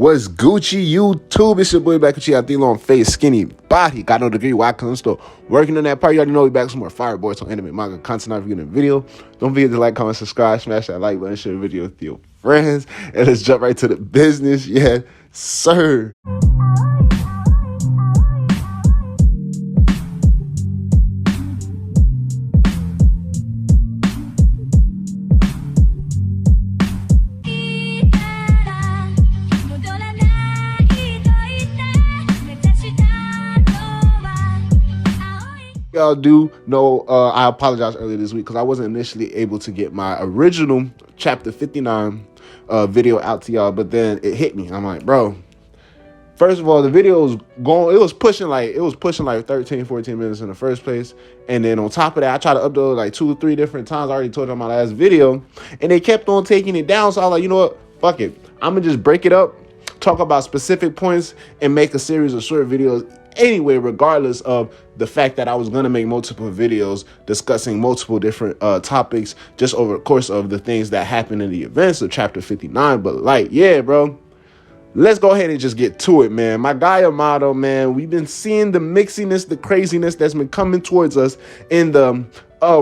What's Gucci YouTube? It's your boy back with you out there long face, skinny body. Got no degree, why? Cause I'm still working on that part. You already know we back with some more fireboards on anime, manga, content. If you're getting a video, don't forget to like, comment, subscribe, smash that like button, share the video with your friends, and let's jump right to the business. Yeah, sir. Y'all do know I apologize earlier this week because I wasn't initially able to get my original chapter 59 video out to y'all, but then it hit me. I'm like, bro, first of all, the video was going, it was pushing like 13, 14 minutes in the first place. And then on top of that, I tried to upload like 2 or 3 different times. I already told you on my last video, and they kept on taking it down. So I was like, you know what? Fuck it. I'm gonna just break it up, talk about specific points, and make a series of short videos anyway, regardless of the fact that I was going to make multiple videos discussing multiple different topics just over the course of the things that happened in the events of chapter 59. But like, yeah, bro, let's go ahead and just get to it, man. My guy Amado, man, we've been seeing the mixiness, the craziness that's been coming towards us in the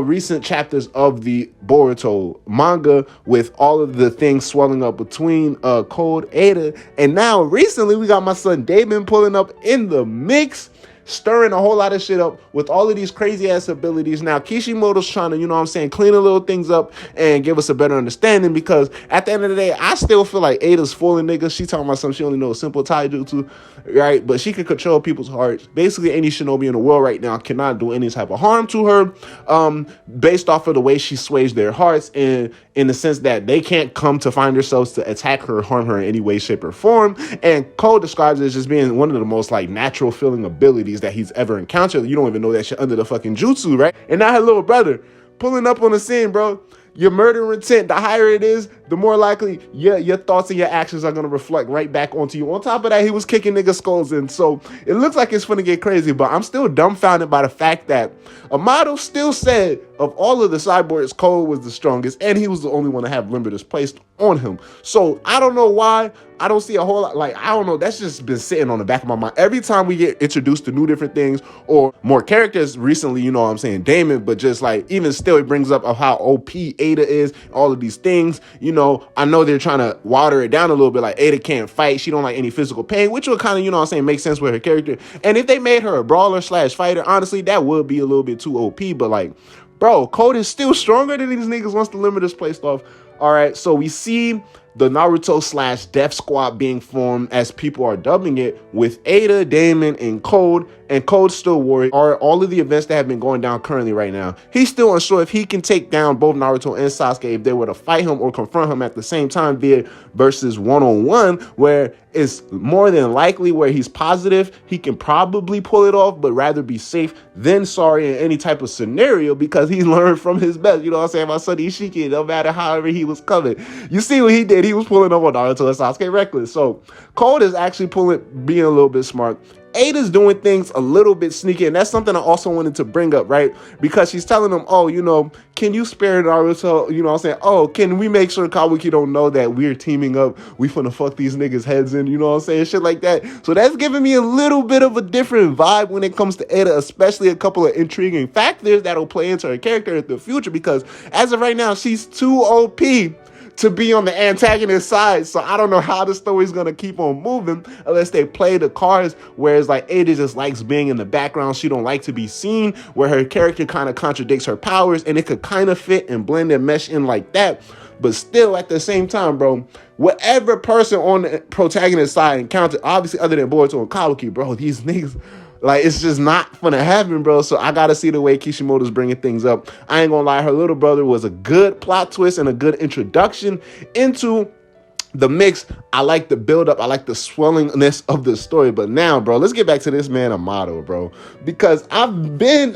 recent chapters of the Boruto manga, with all of the things swelling up between Cold, Ada, and now recently we got my son Damon pulling up in the mix, stirring a whole lot of shit up with all of these crazy ass abilities. Now Kishimoto's trying to, you know what I'm saying, clean a little things up and give us a better understanding, because at the end of the day, I still feel like Ada's fooling niggas. She talking about something she only knows simple taijutsu, right? But she can control people's hearts. Basically, any shinobi in the world right now cannot do any type of harm to her, based off of the way she sways their hearts, and in the sense that they can't come to find themselves to attack her, harm her in any way, shape, or form. And Cole describes it as just being one of the most like natural feeling abilities that he's ever encountered. You don't even know that shit under the fucking jutsu, right? And now her little brother pulling up on the scene, bro. Your murder intent, the higher it is, the more likely your thoughts and your actions are going to reflect right back onto you. On top of that, he was kicking niggas' skulls in. So it looks like it's finna get crazy, but I'm still dumbfounded by the fact that Amado still said of all of the cyborgs, Cole was the strongest, and he was the only one to have limiters placed on him. So I don't know why. I don't see a whole lot, like, I don't know. That's just been sitting on the back of my mind. Every time we get introduced to new different things or more characters recently, you know what I'm saying, Damon, but just like, even still, it brings up of how OP Ada is, all of these things. You know, I know they're trying to water it down a little bit. Like, Ada can't fight. She don't like any physical pain, which would kind of, you know what I'm saying, make sense with her character. And if they made her a brawler / fighter, honestly, that would be a little bit too OP. But like, bro, Code is still stronger than these niggas once the limiters placed off. All right, so we see the Naruto / Death Squad being formed, as people are dubbing it, with Ada, Damon, and Code. And Code's still worried. Are all of the events that have been going down currently right now, he's still unsure if he can take down both Naruto and Sasuke if they were to fight him or confront him at the same time via versus one-on-one, where it's more than likely where he's positive he can probably pull it off, but rather be safe than sorry in any type of scenario, because he's learned from his best. You know what I'm saying? My son Ishiki, no matter however he was coming, you see what he did. He was pulling up on Naruto and Sasuke reckless. So Code is actually being a little bit smart. Ada's doing things a little bit sneaky, and that's something I also wanted to bring up, right? Because she's telling them, oh, you know, can you spare Naruto? You know what I'm saying? Oh, can we make sure Kabuki don't know that we're teaming up? We finna fuck these niggas' heads in, you know what I'm saying? Shit like that. So that's giving me a little bit of a different vibe when it comes to Ada, especially a couple of intriguing factors that'll play into her character in the future, because as of right now, she's too OP to be on the antagonist side. So I don't know how the story's gonna keep on moving unless they play the cards, whereas like Ada just likes being in the background. She don't like to be seen, where her character kind of contradicts her powers, and it could kind of fit and blend and mesh in like that. But still, at the same time, bro, whatever person on the protagonist side encountered, obviously other than Boruto and Kabuki, bro, these niggas, like, it's just not gonna happen, bro. So I gotta see the way Kishimoto's bringing things up. I ain't gonna lie, her little brother was a good plot twist and a good introduction into the mix. I like the build up. I like the swellingness of the story. But now, bro, let's get back to this man Amado, bro, because everybody's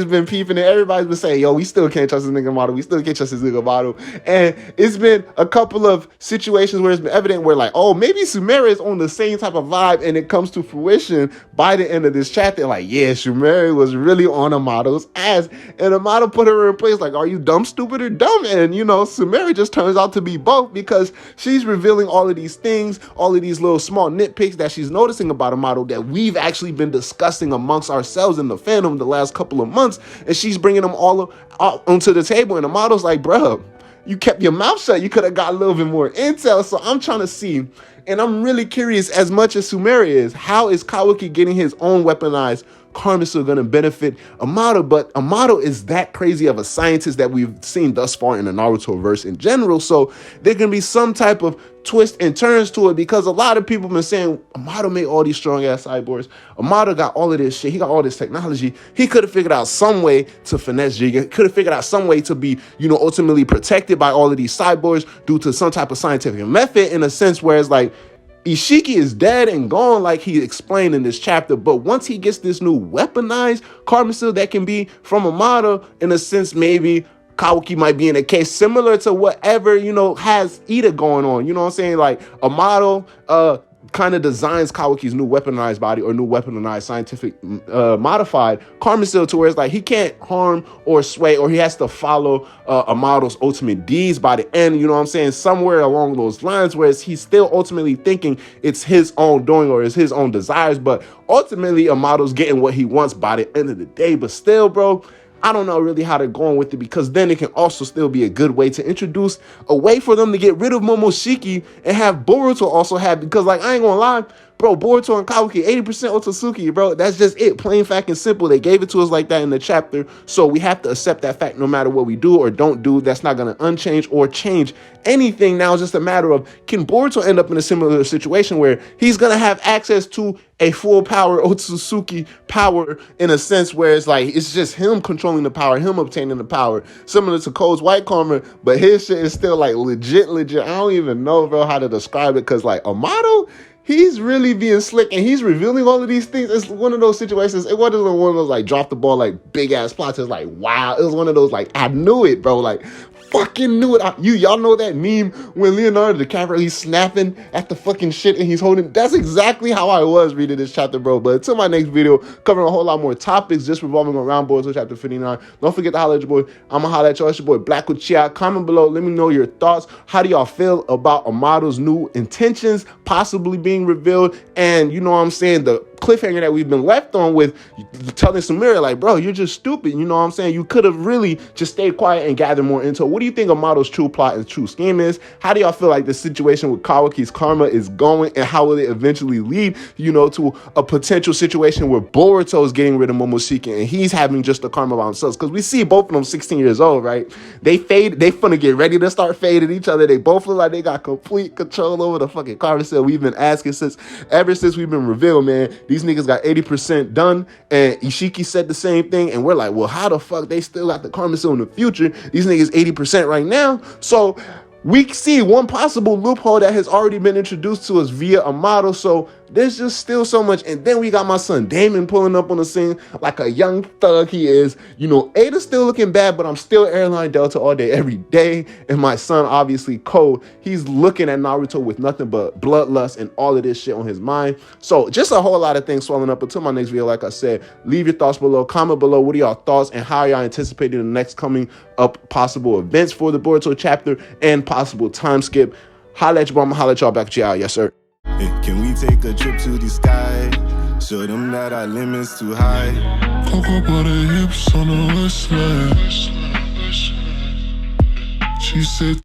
been peeping and everybody's been saying, yo, we still can't trust this nigga Amado. We still can't trust this nigga Amado. And it's been a couple of situations where it's been evident where like, oh, maybe Sumera is on the same type of vibe, and it comes to fruition by the end of this chapter. Like, yeah, Sumera was really on Amado's ass, and Amado put her in place like, are you dumb, stupid, or dumb? And, you know, Sumera just turns out to be both. bro, because she's revealing all of these things, all of these little small nitpicks that she's noticing about Amado that we've actually been discussing amongst ourselves in the fandom the last couple of months, and she's bringing them all onto the table. And Amado's like, bro, you kept your mouth shut. You could have got a little bit more intel. So I'm trying to see, and I'm really curious, as much as Sumeria is, how is Kawaki getting his own weaponized karma still going to benefit Amado? But Amado is that crazy of a scientist that we've seen thus far in the Naruto verse in general. So there can be some type of twist and turns to it, because a lot of people have been saying Amado made all these strong ass cyborgs. Amado got all of this shit. He got all this technology. He could have figured out some way to finesse Jigen. Could have figured out some way to be, ultimately protected by all of these cyborgs due to some type of scientific method, in a sense where it's like, Ishiki is dead and gone, like he explained in this chapter. But once he gets this new weaponized karma seal that can be from Amado, in a sense, maybe Kawaki might be in a case similar to whatever, has Ida going on. You know what I'm saying? Like Amado kind of designs Kawaki's new weaponized body, or new weaponized scientific modified karma seal, to where it's like he can't harm or sway, or he has to follow Amado's ultimate deeds by the end, you know what I'm saying? Somewhere along those lines, whereas he's still ultimately thinking it's his own doing or it's his own desires, but ultimately Amado's getting what he wants by the end of the day. But still, bro, I don't know really how they're going with it, because then it can also still be a good way to introduce a way for them to get rid of Momoshiki and have Boruto also have, because like, I ain't gonna lie, bro, Boruto and Kawaki, 80% Otsutsuki, bro. That's just it. Plain fact and simple. They gave it to us like that in the chapter. So we have to accept that fact no matter what we do or don't do. That's not going to unchange or change anything. Now it's just a matter of, can Boruto end up in a similar situation where he's going to have access to a full power Otsutsuki power, in a sense where it's like, it's just him controlling the power, him obtaining the power, similar to Cole's white karma, but his shit is still like legit. I don't even know, bro, how to describe it, because like Amado, he's really being slick and he's revealing all of these things. It's one of those situations. It wasn't one of those like drop the ball, like big ass plots. It's like, wow. It was one of those like, I knew it, bro. Like, fucking knew it. Y'all know that meme when Leonardo DiCaprio, he's snapping at the fucking shit and he's holding. That's exactly how I was reading this chapter, bro. But until my next video, covering a whole lot more topics just revolving around Boruto chapter 59. Don't forget to holler at your boy. I'ma holler at y'all. It's your boy Black with Chia. Comment below. Let me know your thoughts. How do y'all feel about Amado's new intentions possibly being revealed? And you know what I'm saying? The cliffhanger that we've been left on with telling Sumeria, like, bro, you're just stupid. You know what I'm saying? You could have really just stayed quiet and gathered more intel. What do you think Amado's true plot and true scheme is? How do y'all feel like the situation with Kawaki's karma is going, and how will it eventually lead, to a potential situation where Boruto is getting rid of Momoshiki and he's having just the karma by themselves? Because we see both of them 16 years old, right? They finna get ready to start fading each other. They both look like they got complete control over the fucking karma cell. We've been asking ever since we've been revealed, man. These niggas got 80% done, and Ishiki said the same thing, and we're like, well, how the fuck they still got the karma seal in the future? These niggas 80% right now. So we see one possible loophole that has already been introduced to us via Amado. So there's just still so much. And then we got my son Damon pulling up on the scene like a young thug he is. Ada's still looking bad, but I'm still Airline Delta all day, every day. And my son, obviously, Cole, he's looking at Naruto with nothing but bloodlust and all of this shit on his mind. So just a whole lot of things swelling up. Until my next video, like I said, leave your thoughts below. Comment below. What are y'all thoughts, and how are y'all anticipating the next coming up possible events for the Boruto chapter and possible time skip? Holla at your boy. I'm gonna holla at y'all back at y'all. Yes, sir. Hey, can we take a trip to the sky? Show them that our limit's too high. Cocoa butter hips on the west side. She said